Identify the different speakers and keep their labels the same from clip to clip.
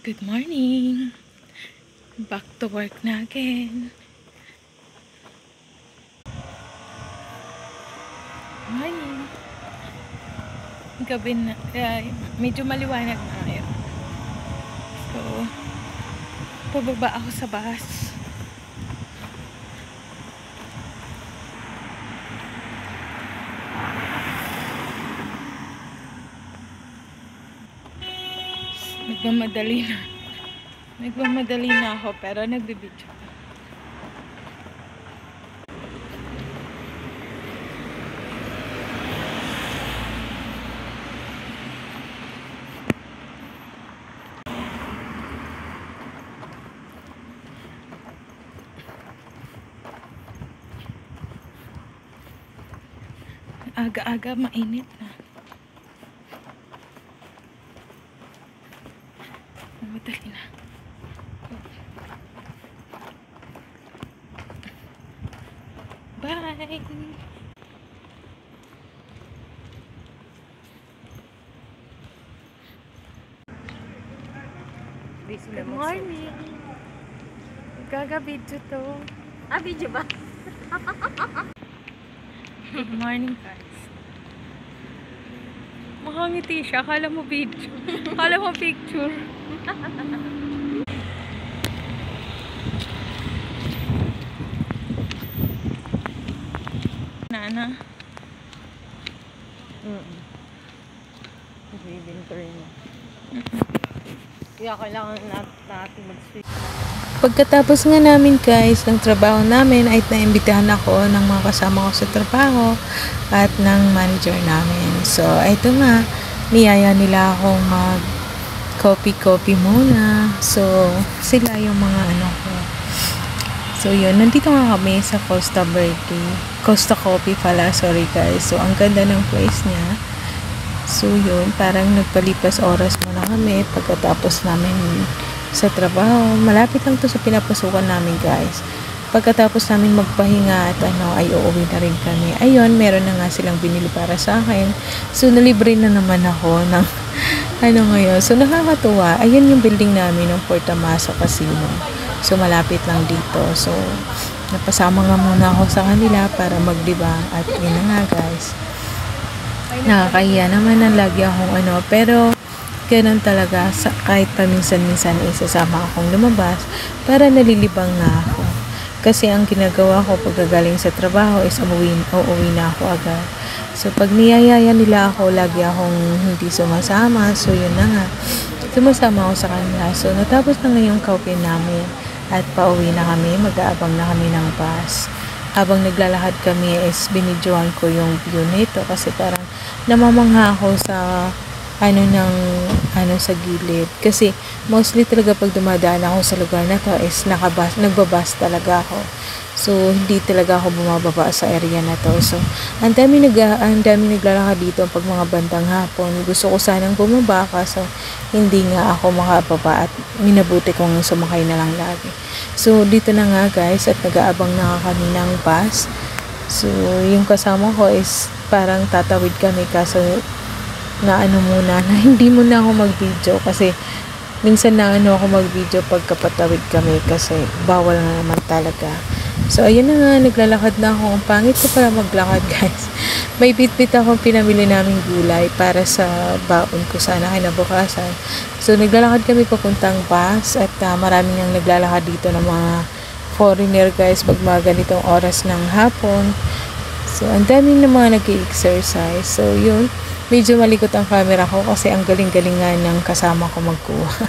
Speaker 1: Good morning! Back to work na again. Morning! Gabi na, medyo maliwanag na ngayon. So, pababa ako sa bus. Nagmamadali na ako pero nagbibidyo. Aga-aga mainit na. Madali na. Bye! Good morning! Gaga-video to.
Speaker 2: Video ba?
Speaker 1: Good morning, guys. Makangiti siya. Akala mo video. Akala mo picture. Nana.
Speaker 2: Winter na. Kaya kailangan natin mag-switch.
Speaker 1: Pagkatapos nga namin guys ng trabaho namin ay naimbitahan ako ng mga kasama ko sa trabaho at ng manager namin. So ito nga, niyaya nila akong mag coffee muna. So sila yung mga ano ko. So yun, nandito nga kami sa Costa Coffee pala, sorry guys. So ang ganda ng place niya. So yun, parang nagpalipas oras muna kami pagkatapos namin sa trabaho. Malapit lang to sa pinapasukan namin guys. Pagkatapos namin magpahinga at ay uuwi na rin kami. Ayun, meron na nga silang binili para sa akin. So nalibre na naman ako ng ngayon. So nakakatuwa. Ayun yung building namin ng Fort Tomaso Casino. So malapit lang dito. So napasama nga muna ako sa kanila para magdiba. At yun na nga guys. Nakakahiya naman na lagi akong pero ganun talaga, kahit paminsan-minsan isasama akong lumabas para nalilibang nga ako. Kasi ang ginagawa ko pagkagaling sa trabaho is uuwi na ako agad. So pag niyayaya nila ako, lagi akong hindi sumasama. So yun na nga, sumasama ako sa kanila. So natapos na ngayong kaupin namin at pauwi na kami, mag-aabang na kami ng bus. Habang naglalakad kami is binidyohan ko yung view nito kasi parang namamangha ako sa sa gilid. Kasi mostly talaga pag dumadaan ako sa lugar na to is nagbabas talaga ako. So hindi talaga ako bumababa sa area na to. So ang dami naglalakad dito pag mga bandang hapon. Gusto ko sanang bumaba kaso hindi nga ako makababa at minabuti kong sumakay na lang lagi. So dito na nga guys at nag-aabang na kami ng bus. So yung kasama ko is parang tatawid kami kaso na muna na hindi muna ako mag-video kasi minsan na ako mag-video pagkapatawid kami kasi bawal na naman talaga. So ayun na nga, naglalakad na ako. Ang pangit ko para maglakad guys. May bitbit akong pinamili naming gulay para sa baon ko sana kinabukasan. So naglalakad kami papuntang bus at maraming ang naglalakad dito ng mga foreigner guys pag mga ganitong oras ng hapon. So ang daming na mga nag-exercise. So yun, medyo malikot ang camera ko kasi ang galing-galing nga ng kasama ko magkuha.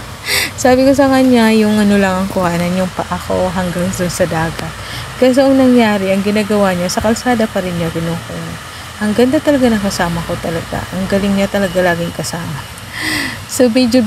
Speaker 1: Sabi ko sa kanya, yung lang ang kuhanan, yung paa ko hanggang dun sa dagat. Kasi ang nangyari, ang ginagawa niya, sa kalsada pa rin niya kinukuha. Ang ganda talaga ng kasama ko talaga. Ang galing niya talaga laging kasama. So, medyo